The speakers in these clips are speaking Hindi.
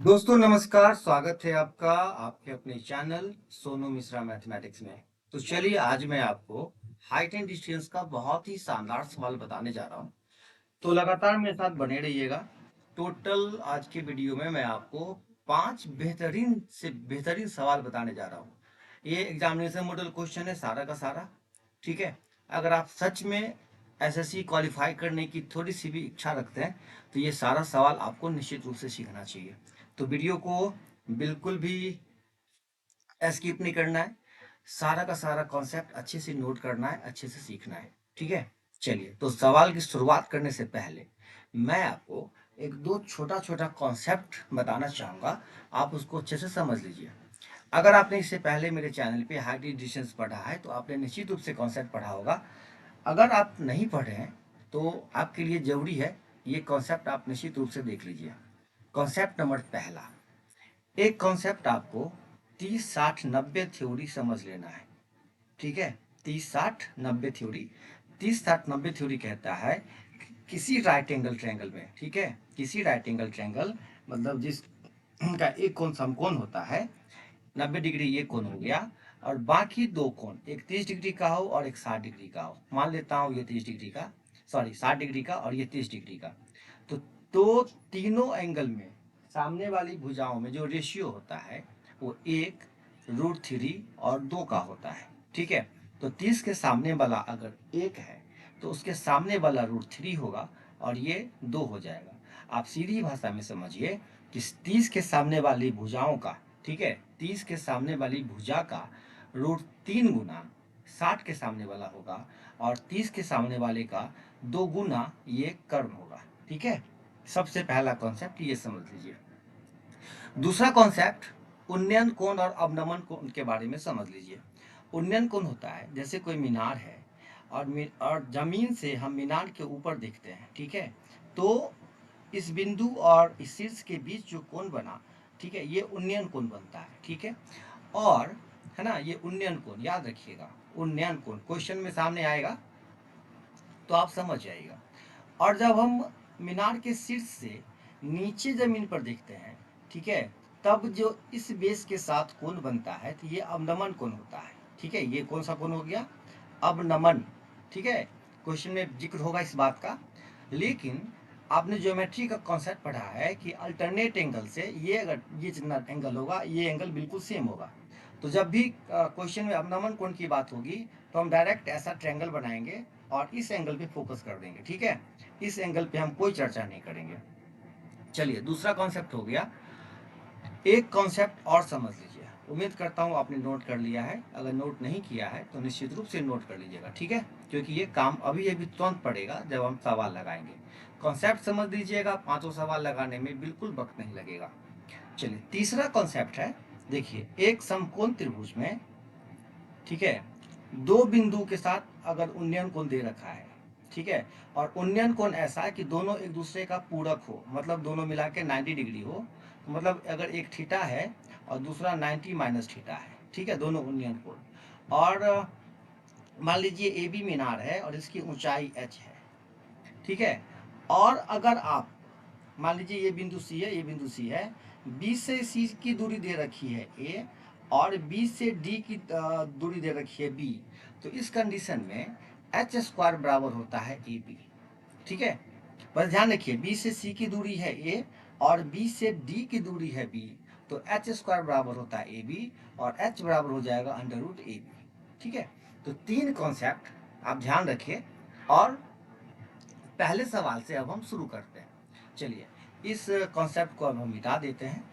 दोस्तों नमस्कार, स्वागत है आपका आपके अपने चैनल सोनू मिश्रा मैथमेटिक्स में। तो चलिए आज मैं आपको हाइट एंड डिस्टेंस का बहुत ही शानदार सवाल बताने जा रहा हूँ। तो लगातार मेरे साथ बने रहिएगा। टोटल आज के वीडियो में मैं आपको 5 बेहतरीन से बेहतरीन सवाल बताने जा रहा हूँ। ये एग्जामिनेशन मॉडल क्वेश्चन है सारा का सारा। ठीक है, अगर आप सच में एसएससी क्वालिफाई करने की थोड़ी सी भी इच्छा रखते हैं तो ये सारा सवाल आपको निश्चित रूप से सीखना चाहिए। तो वीडियो को बिल्कुल भी स्किप नहीं करना है। सारा का सारा कॉन्सेप्ट अच्छे से नोट करना है, अच्छे से सीखना है। ठीक है, चलिए तो सवाल की शुरुआत करने से पहले मैं आपको एक दो छोटा छोटा कॉन्सेप्ट बताना चाहूँगा। आप उसको अच्छे से समझ लीजिए। अगर आपने इससे पहले मेरे चैनल पे हाइट डिस्टेंस पढ़ा है तो आपने निश्चित रूप से कॉन्सेप्ट पढ़ा होगा। अगर आप नहीं पढ़े हैं तो आपके लिए जरूरी है ये कॉन्सेप्ट आप निश्चित रूप से देख लीजिए। कॉन्सेप्ट नंबर पहला, एक कॉन्सेप्ट आपको 30-60-90 थ्योरी समझ लेना है। ठीक है, 30-60-90 थ्योरी। 30-60-90 थ्योरी कहता है किसी राइट एंगल ट्रायंगल में, ठीक है, किसी राइट एंगल ट्रायंगल मतलब जिस का एक कोण समकोण होता है, 90 डिग्री ये कोण हो गया और बाकी दो कोण, एक 30 डिग्री का हो और एक 60 डिग्री का हो। मान लेता हूँ ये 30 डिग्री का, सॉरी 60 डिग्री का और ये 30 डिग्री का। तो तीनों एंगल में सामने वाली भुजाओं में जो रेशियो होता है वो 1√3 और 2 का होता है। ठीक है, तो 30 के सामने वाला अगर 1 है तो उसके सामने वाला √3 होगा और ये 2 हो जाएगा। आप सीधी भाषा में समझिए कि 30 के सामने वाली भुजाओं का, ठीक है, 30 के सामने वाली भुजा का √3 गुना 60 के सामने वाला होगा और 30 के सामने वाले का 2 गुना ये कर्ण होगा। ठीक है, सबसे पहला कॉन्सेप्ट ये समझ लीजिए। दूसरा कॉन्सेप्ट उन्नयन कोण और अवनमन कोण के बारे में समझ लीजिए। उन्नयन कोण होता है जैसे कोई मीनार है और जमीन से हम मीनार के ऊपर देखते हैं, ठीक है, तो इस बिंदु और इस शीर्ष के बीच जो कोण बना, ठीक है, ये उन्नयन कोण बनता है। ठीक है, और है ना, ये उन्नयन कोण याद रखिएगा। उन्नयन कोण क्वेश्चन में सामने आएगा तो आप समझ जाइएगा। और जब हम मीनार के शीर्ष से नीचे जमीन पर देखते हैं, ठीक है, तब जो इस बेस के साथ कोण बनता है तो ये अवनमन कोण होता है। ठीक है, ये कौन सा कोण हो गया? अवनमन। ठीक है, क्वेश्चन में जिक्र होगा इस बात का। लेकिन आपने ज्योमेट्री का कॉन्सेप्ट पढ़ा है कि अल्टरनेट एंगल से ये अगर ये जितना एंगल होगा ये एंगल बिल्कुल सेम होगा। तो जब भी क्वेश्चन में अवनमन कोण की बात होगी तो हम डायरेक्ट ऐसा ट्रायंगल बनाएंगे और इस एंगल पे फोकस कर देंगे। ठीक है, इस एंगल पे हम कोई चर्चा नहीं करेंगे। चलिए दूसरा कॉन्सेप्ट हो गया। एक कॉन्सेप्ट और समझ लीजिए, उम्मीद करता हूँ आपने नोट कर लिया है। अगर नोट नहीं किया है तो निश्चित रूप से नोट कर लीजिएगा। ठीक है, क्योंकि ये काम अभी अभी तुरंत पड़ेगा जब हम सवाल लगाएंगे। कॉन्सेप्ट समझ लीजिएगा, पांचों सवाल लगाने में बिल्कुल वक्त नहीं लगेगा। चलिए तीसरा कॉन्सेप्ट है, देखिए एक समकोण त्रिभुज में, ठीक है, दो बिंदु के साथ अगर उन्नयन कोण दे रखा है, ठीक है, और उन्नयन कोण ऐसा है कि दोनों एक दूसरे का पूरक हो, मतलब दोनों मिला के 90 डिग्री हो। तो मतलब अगर एक थीटा है और दूसरा 90 माइनस थीटा है, ठीक है, दोनों उन्नयन कोण। और मान लीजिए ए बी मीनार है और इसकी ऊंचाई h है, ठीक है, और अगर आप मान लीजिए ये बिंदु सी है, ये बिंदु सी है, बी से सी की दूरी दे रखी है ए और बी से डी की दूरी दे रखी है बी। तो इस कंडीशन में एच स्क्वायर बराबर होता है ए बी। ठीक है, बस ध्यान रखिए बी से सी की दूरी है ए और बी से डी की दूरी है बी। तो एच स्क्वायर बराबर होता है ए बी और एच बराबर हो जाएगा √AB। ठीक है, तो तीन कॉन्सेप्ट आप ध्यान रखिए। और पहले सवाल से अब हम शुरू करते हैं। चलिए इस कॉन्सेप्ट को अब हम मिटा देते हैं।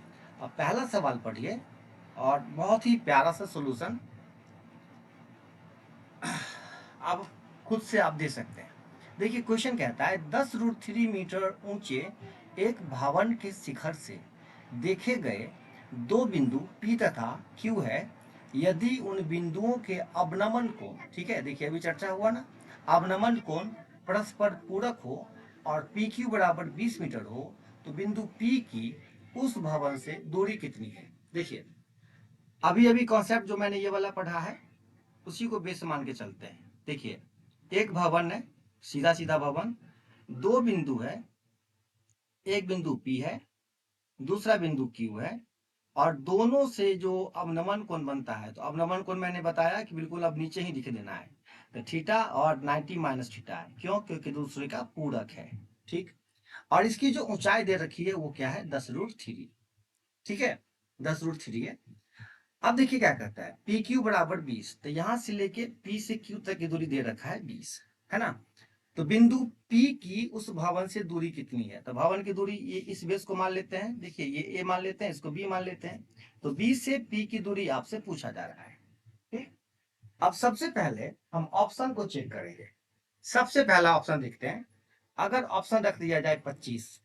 अब पहला सवाल पढ़िए और बहुत ही प्यारा सा सॉल्यूशन अब खुद से आप दे सकते हैं। देखिए क्वेश्चन कहता है 10√3 मीटर ऊंचे एक भवन के शिखर से देखे गए दो बिंदु P तथा Q है। यदि उन बिंदुओं के अवनमन कोण, ठीक है, देखिए अभी चर्चा हुआ ना, अवनमन कोण परस्पर पूरक हो और PQ बराबर 20 मीटर हो तो बिंदु P की उस भवन से दूरी कितनी है? देखिए अभी अभी कॉन्सेप्ट जो मैंने ये वाला पढ़ा है उसी को बेस मान के चलते हैं। देखिए एक भवन है, सीधा सीधा भवन, दो बिंदु है, एक बिंदु P है, दूसरा बिंदु Q है, और दोनों से जो अवनमन कोण बनता है, तो अवनमन कोण मैंने बताया कि बिल्कुल अब नीचे ही लिख देना है, तो थीटा और 90 माइनस थीटा है। क्यों? क्योंकि दूसरे का पूरक है। ठीक, और इसकी जो ऊंचाई दे रखी है वो क्या है? 10√3। ठीक है, 10√3 है। अब देखिए क्या कहता है, पी क्यू बराबर 20, तो यहां से लेके पी से क्यू तक की दूरी दे रखा है 20, है ना। तो बिंदु P की उस भवन से दूरी कितनी है? तो भवन की दूरी, ये इस बेस को मान लेते हैं, देखिए ये A मान लेते हैं, इसको B मान लेते हैं। तो B से P की दूरी आपसे पूछा जा रहा है। ठीक, अब सबसे पहले हम ऑप्शन को चेक करेंगे। सबसे पहला ऑप्शन देखते हैं। अगर ऑप्शन रख दिया जाए 25,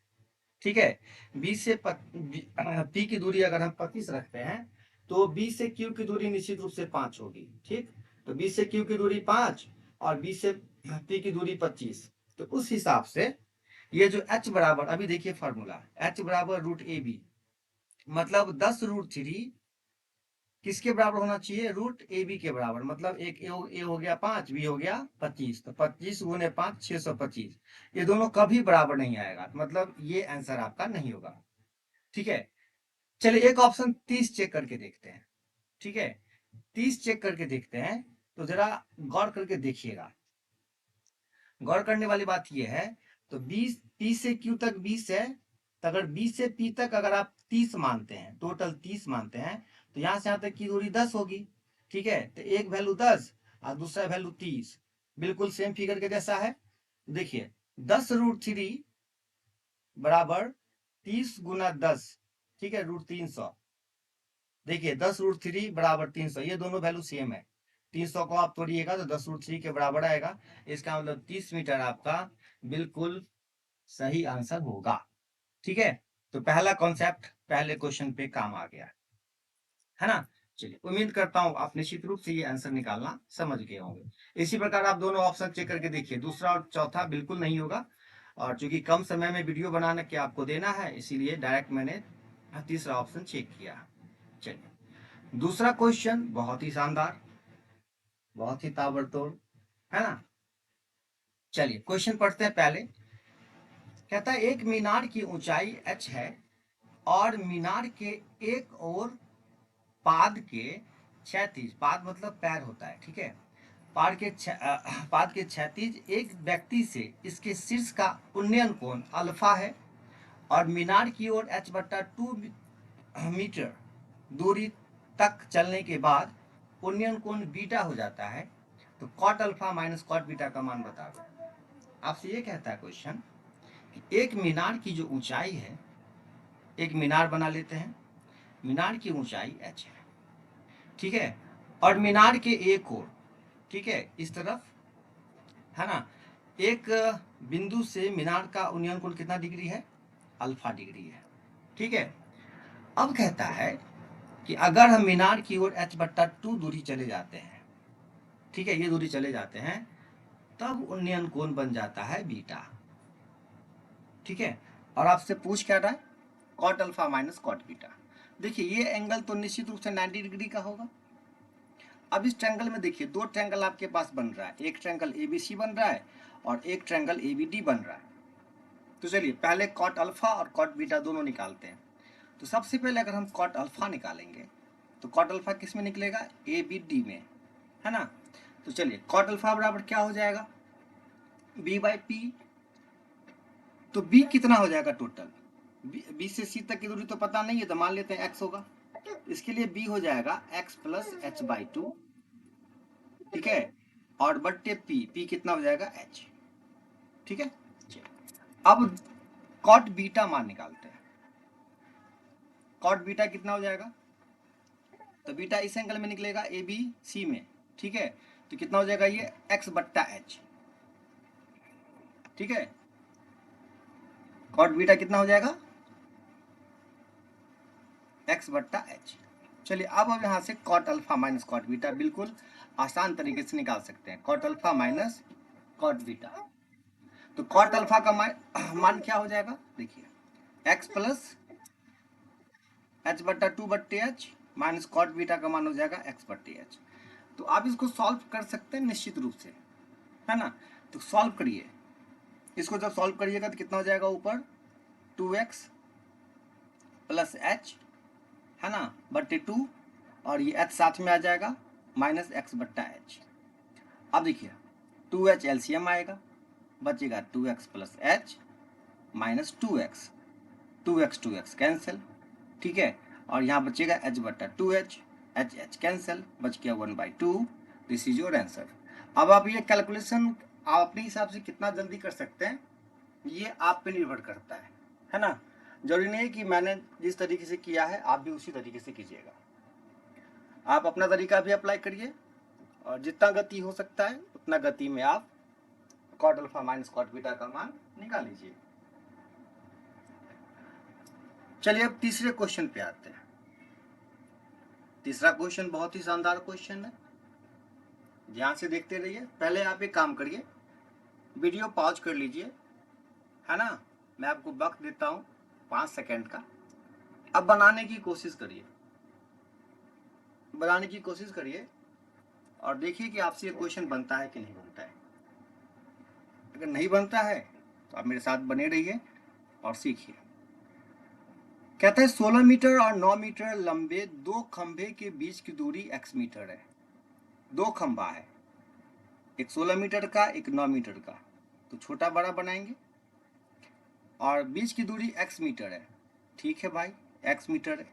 ठीक है, B से P की दूरी अगर हम 25 रखते हैं, तो B से Q की दूरी निश्चित रूप से 5 होगी। ठीक, तो B से Q की दूरी 5 और B से P की दूरी 25। तो उस हिसाब से ये जो H बराबर, अभी देखिए फॉर्मूला, H बराबर √AB, मतलब 10√3 किसके बराबर होना चाहिए? √AB के बराबर। मतलब एक A हो गया 5, B हो गया 25, तो 25 गुने 5 625। ये दोनों कभी बराबर नहीं आएगा, मतलब ये आंसर आपका नहीं होगा। ठीक है, चलिए एक ऑप्शन 30 चेक करके देखते हैं। ठीक है, 30 चेक करके देखते हैं, तो जरा गौर करके देखिएगा। गौर करने वाली बात यह है, तो 20 P से Q तक 20 है, तो अगर B से P तक अगर आप 30 मानते हैं, टोटल 30 मानते हैं, तो यहां से यहां तक की दूरी 10 होगी। ठीक है, तो एक वैल्यू 10 और दूसरा वैल्यू 30, बिल्कुल सेम फिगर के जैसा है। देखिए 10√3 बराबर 30 गुना 10, ठीक है, √300। देखिए 10√3 बराबर 300, ये दोनों वैल्यू सेम है। 300 को आप तोड़िएगा तो 10√3 के बराबर आएगा। इसका मतलब 30 मीटर आपका बिल्कुल सही आंसर होगा। ठीक है, तो पहला कॉन्सेप्ट पहले क्वेश्चन पे काम आ गया, है ना। चलिए, उम्मीद करता हूं आप निश्चित रूप से ये आंसर निकालना समझ गए होंगे। इसी प्रकार आप दोनों ऑप्शन चेक करके देखिए, दूसरा और चौथा बिल्कुल नहीं होगा, और चूंकि कम समय में वीडियो बनाने के आपको देना है, इसीलिए डायरेक्ट मैंने तीसरा ऑप्शन चेक किया। चलिए, दूसरा क्वेश्चन बहुत ही शानदार, बहुत ही ताबड़तोड़, है ना। चलिए क्वेश्चन पढ़ते हैं पहले। कहता है एक मीनार की ऊंचाई h है, और मीनार के एक और पाद के क्षैतिज, पाद मतलब पैर होता है, ठीक है, पाद के क्षैतिज एक व्यक्ति से इसके शीर्ष का उन्नयन कोण अल्फा है, और मीनार की ओर h/2 मीटर दूरी तक चलने के बाद उन्नयन कोण बीटा हो जाता है, तो cot alpha minus cot beta का मान बता दो। आपसे ये कहता है क्वेश्चन कि एक मीनार की जो ऊंचाई है, एक मीनार बना लेते हैं, मीनार की ऊंचाई h है, ठीक है, और मीनार के एक ओर, ठीक है, इस तरफ, है ना, एक बिंदु से मीनार का उन्नयन कोण कितना डिग्री है? अल्फा डिग्री है। ठीक है, अब कहता है कि अगर हम मीनार की ओर h/2 दूरी चले जाते हैं, ठीक है, ये दूरी चले जाते हैं, तब उन्नयन कोण बन जाता है बीटा। ठीक है, और आपसे पूछ क्या रहा है? Cot alpha minus cot beta. देखिए ये एंगल तो निश्चित रूप से 90 डिग्री का होगा। अब इस ट्रायंगल में देखिए दो ट्रायंगल आपके पास बन रहा है, एक ट्रायंगल ABC बन रहा है और एक ट्रायंगल ABD बन रहा है। तो चलिए पहले कॉट अल्फा और कॉट बीटा दोनों निकालते हैं। तो सबसे पहले अगर हम कॉट अल्फा निकालेंगे, तो कॉट अल्फा किस में निकलेगा? ABD में, है ना। तो चलिए कॉट अल्फा बराबर क्या हो जाएगा? B/P। तो B कितना हो जाएगा टोटल? B से C तक की दूरी तो पता नहीं है, तो मान लेते हैं x होगा। इसके लिए B हो जाएगा x प्लस h/2, ठीक है, और बट्टे P कितना हो जाएगा? h। ठीक है, अब कॉट बीटा मान निकालते हैं। कॉट बीटा कितना हो जाएगा? तो बीटा इस एंगल में निकलेगा ABC में, ठीक है, तो कितना हो जाएगा? ये x/h, ठीक है, कॉट बीटा कितना हो जाएगा? x/h। चलिए अब हम यहाँ से cot alpha minus cot beta बिल्कुल आसान तरीके से निकाल सकते हैं। Cot alpha minus cot beta, तो कॉट अल्फा का मान क्या हो जाएगा? देखिए x plus h/2/h minus cot beta का मान हो जाएगा x/h। तो आप इसको सॉल्व कर सकते हैं निश्चित रूप से, है ना। तो सॉल्व करिए, इसको जब सॉल्व करिएगा तो कितना हो जाएगा? ऊपर 2x प्लस एच, है ना, बट्टे 2, और ये एच साथ में आ जाएगा माइनस एक्स बट्टा एच। अब देखिए 2h एलसीएम आएगा, बचेगा 2x plus H minus 2x, 2x cancel, ठीक है, और यहाँ बचेगा h बट्टा 2h, h कैंसिल, बच गया 1/2। This is your answer. अब आप ये कैलकुलेशन आप अपने हिसाब से कितना जल्दी कर सकते हैं ये आप पे निर्भर करता है ना। जरूरी नहीं है कि मैंने जिस तरीके से किया है आप भी उसी तरीके से कीजिएगा। आप अपना तरीका भी अप्लाई करिए और जितना गति हो सकता है उतना गति में आप cot alpha minus cot beta का मान निकाल लीजिए। चलिए अब तीसरे क्वेश्चन पे आते हैं। तीसरा क्वेश्चन बहुत ही शानदार क्वेश्चन है, ध्यान से देखते रहिए। पहले आप एक काम करिए, वीडियो पॉज कर लीजिए, है ना, मैं आपको वक्त देता हूं 5 सेकंड का। अब बनाने की कोशिश करिए, बनाने की कोशिश करिए और देखिए कि आपसे ये क्वेश्चन बनता है कि नहीं बनता है। अगर नहीं बनता है तो आप मेरे साथ बने रहिए और सीखिए। कहता है 16 मीटर और 9 मीटर लंबे दो खंभे के बीच की दूरी x मीटर है। दो खंभा है, एक 16 मीटर का एक 9 मीटर का, तो छोटा बड़ा बनाएंगे और बीच की दूरी x मीटर है। ठीक है भाई, x मीटर है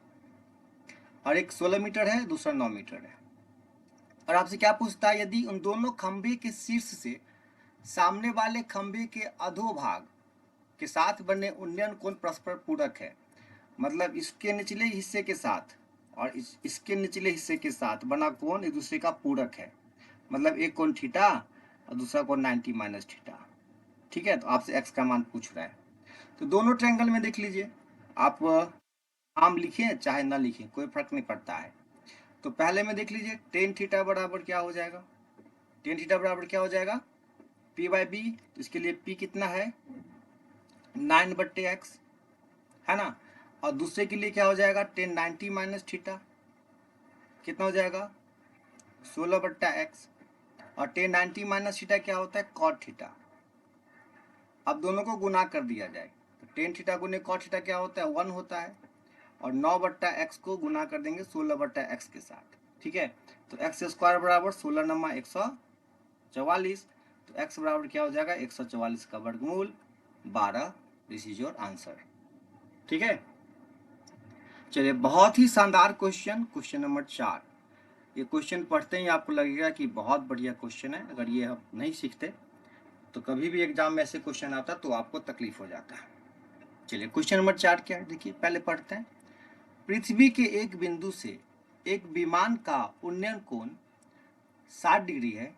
और एक 16 मीटर है, दूसरा 9 मीटर है। और आपसे क्या पूछता है, यदि उन दोनों खंभे के शीर्ष से सामने वाले खंभे के अधोभाग के साथ बने उन्नयन कोण परस्पर पूरक है, मतलब इसके निचले हिस्से के साथ और इसके निचले हिस्से के साथ बना कोण एक दूसरे का पूरक है, मतलब एक कोण थीटा और दूसरा कोण 90 माइनस थीटा। ठीक है, तो आपसे x का मान पूछ रहा है। तो दोनों ट्रायंगल में देख लीजिए, आप नाम लिखें चाहे ना लिखें कोई फर्क नहीं पड़ता है। तो पहले में देख लीजिए टेन थीटा बराबर क्या हो जाएगा, टेन थीटा बराबर क्या हो जाएगा p/b। तो इसके लिए p कितना है 9/x, है ना, और दूसरे के लिए क्या हो जाएगा टेन 90 माइनस थीटा कितना हो जाएगा 16/x, और टेन 90 माइनस थीटा क्या होता है कॉट थीटा। अब दोनों को गुना कर दिया जाए तो टेन थीटा गुने कॉट थीटा क्या होता है 1 होता है, और 9/x को गुना कर देंगे 16/x के साथ। ठीक है, तो x स्क्वायर बराबर 16 नमा 144, तो x बराबर क्या हो जाएगा 144 का वर्गमूल 12। This is your answer. ठीक है, चलिए बहुत ही शानदार क्वेश्चन, क्वेश्चन नंबर 4। ये क्वेश्चन पढ़ते ही आपको लगेगा कि बहुत बढ़िया क्वेश्चन है। अगर ये आप नहीं सीखते तो कभी भी एग्जाम में ऐसे क्वेश्चन आता तो आपको तकलीफ हो जाता है। चलिए क्वेश्चन नंबर 4 क्या है देखिए, पहले पढ़ते हैं। पृथ्वी के एक बिंदु से एक विमान का उन्नयन कोण 60 डिग्री है।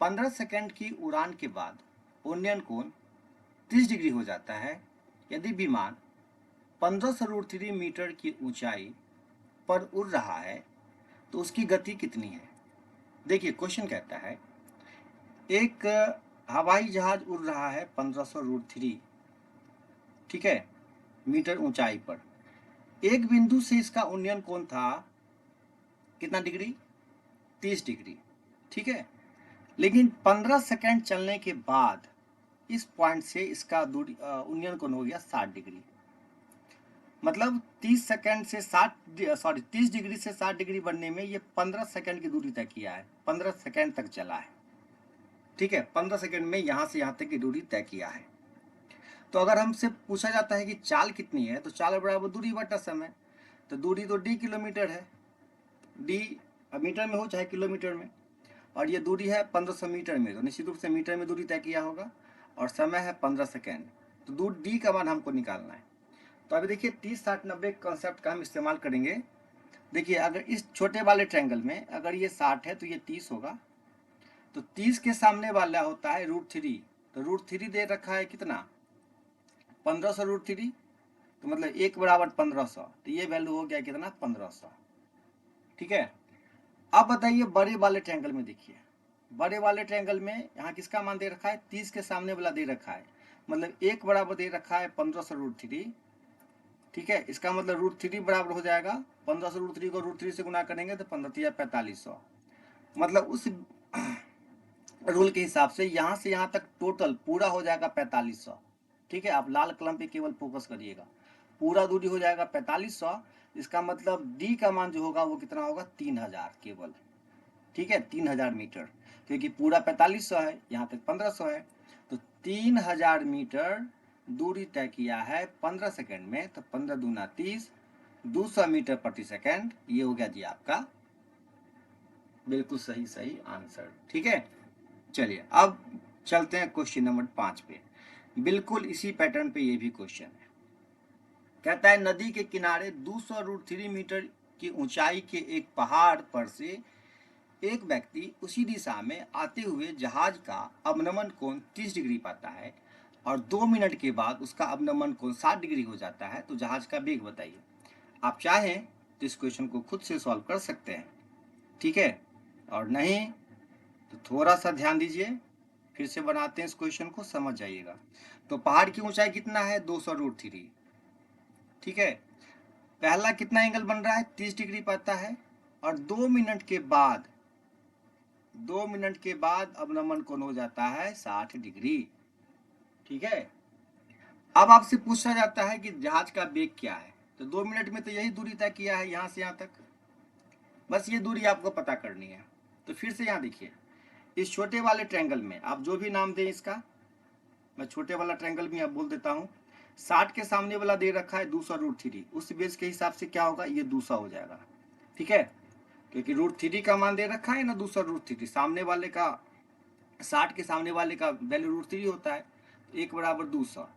15 सेकंड की उड़ान के बाद उन्नयन कोण 30 डिग्री हो जाता है। यदि विमान 1500√3 मीटर की ऊंचाई पर उड़ रहा है तो उसकी गति कितनी है। देखिए क्वेश्चन कहता है एक हवाई जहाज उड़ रहा है 1500√3, ठीक है, मीटर ऊंचाई पर। एक बिंदु से इसका उन्नयन कोण था कितना डिग्री 30 डिग्री, ठीक है, लेकिन 15 सेकंड चलने के बाद इस पॉइंट से इसका दूरी उन्नयन कोण हो गया 60 डिग्री। मतलब 30 सेकंड से 30 डिग्री से 60 डिग्री बनने में ये 15 सेकंड की दूरी तय किया है, 15 सेकंड तक चला है। ठीक है, 15 सेकंड में यहां से यहां तक की दूरी तय किया है। तो अगर हमसे पूछा जाता है कि चाल कितनी है, तो चाल बराबर दूरी बटा समय। तो दूरी तो d किलोमीटर है, d मीटर में हो चाहे किलोमीटर में, और ये दूरी है 1500 मीटर में, तो निश्चित रूप से मीटर में दूरी तय किया होगा, और समय है 15 सेकेंड। तो दूर d का मान हमको निकालना है। तो अभी देखिए 30 60 90 कॉन्सेप्ट का हम इस्तेमाल करेंगे। देखिए अगर इस छोटे वाले ट्रायंगल में अगर ये 60 है तो ये 30 होगा, तो 30 के सामने वाला होता है √3, तो √3 दे रखा है कितना 1500√3, तो मतलब 1 बराबर 1500, तो ये वैल्यू हो गया कितना 1500। ठीक है, अब बताइए बड़े वाले ट्रायंगल में देखिए, बड़े वाले ट्रायंगल में यहाँ किसका मान दे रखा है 30 के सामने वाला दे रखा है, मतलब 1 बराबर दे रखा है 1500√3। ठीक है, इसका मतलब √3 बराबर हो जाएगा 1500√3 को √3 से गुना करेंगे तो 4500, मतलब उस रूल के हिसाब से यहाँ से यहाँ तक टोटल पूरा हो जाएगा 4500। ठीक है, आप लाल कलम पे केवल फोकस करिएगा, पूरा दूरी हो जाएगा 4500। इसका मतलब डी का मान जो होगा वो कितना होगा, 3000 केवल। ठीक है, 3000 मीटर, क्योंकि पूरा 4500 है, यहाँ तक 1500 है। तो 3000 मीटर दूरी तय किया है 15 सेकेंड में, तो 15 दूना 30, 200 मीटर प्रति सेकेंड। ये हो गया जी आपका बिल्कुल सही सही आंसर। ठीक है, चलिए अब चलते हैं क्वेश्चन नंबर 5 पे। बिल्कुल इसी पैटर्न पे ये भी क्वेश्चन है। कहता है नदी के किनारे 200√3 मीटर की ऊंचाई के एक पहाड़ पर से एक व्यक्ति उसी दिशा में आते हुए जहाज का अवनमन कोण 30 डिग्री पाता है और 2 मिनट के बाद उसका अवनमन कोण 60 डिग्री हो जाता है, तो जहाज का वेग बताइए। आप चाहें तो इस क्वेश्चन को खुद से सॉल्व कर सकते हैं, ठीक है, और नहीं तो थोड़ा सा ध्यान दीजिए, फिर से बनाते हैं इस क्वेश्चन को, समझ जाइएगा। तो पहाड़ की ऊंचाई कितना है, 200√3। ठीक है, पहला कितना एंगल बन रहा है, 30 डिग्री पाता है, और 2 मिनट के बाद 2 मिनट के बाद अवनमन कोण हो जाता है 60 डिग्री। ठीक है, अब आपसे पूछा जाता है कि जहाज का वेग क्या है, तो 2 मिनट में तो यही दूरी तय किया है यहां से यहां तक, बस ये दूरी आपको पता करनी है। तो फिर से यहां देखिए, इस छोटे वाले ट्रायंगल में आप जो भी नाम दें इसका, मैं छोटे वाला ट्रायंगल भी आप बोल देता हूं। 60 के सामने वाला दे रखा है 200√3, उस बेस के हिसाब से क्या होगा, ये 200 हो जाएगा। ठीक है, क्योंकि √3 का मान दे रखा है ना, 200√3, सामने वाले का 60 के सामने वाले का वैल्यू √3 होता है, 1 बराबर 200।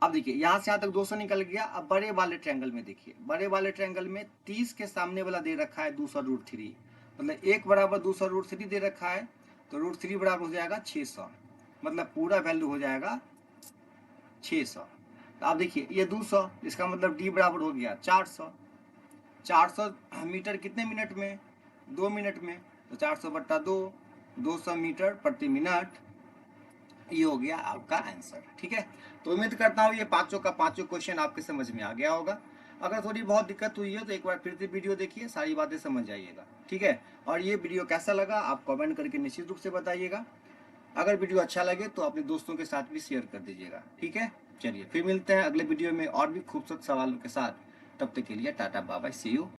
अब देखिए यहां से यहां तक 200 निकल गया। अब बड़े वाले ट्रायंगल में देखिए, बड़े वाले ट्रायंगल में 30 के सामने वाला दे रखा है 200√3, मतलब 1 बराबर 200√3 दे रखा है, तो √3 बराबर हो जाएगा 600, मतलब पूरा वैल्यू हो जाएगा 600। तो आप देखिए ये 200, इसका मतलब डी बराबर हो गया 400। 400 मीटर कितने मिनट में, 2 मिनट में, तो 400/2, 200 मीटर प्रति मिनट, ये हो गया आपका आंसर। ठीक है, तो उम्मीद करता हूँ ये पांचों का पांचों क्वेश्चन आपके समझ में आ गया होगा। अगर थोड़ी बहुत दिक्कत हुई है तो एक बार फिर से वीडियो देखिए, सारी बातें समझ जाइएगा। ठीक है, और ये वीडियो कैसा लगा आप कमेंट करके निश्चित रूप से बताइएगा। अगर वीडियो अच्छा लगे तो अपने दोस्तों के साथ भी शेयर कर दीजिएगा। ठीक है, चलिए फिर मिलते हैं अगले वीडियो में और भी खूबसूरत सवालों के साथ। तब तक के लिए tata bye bye, see you.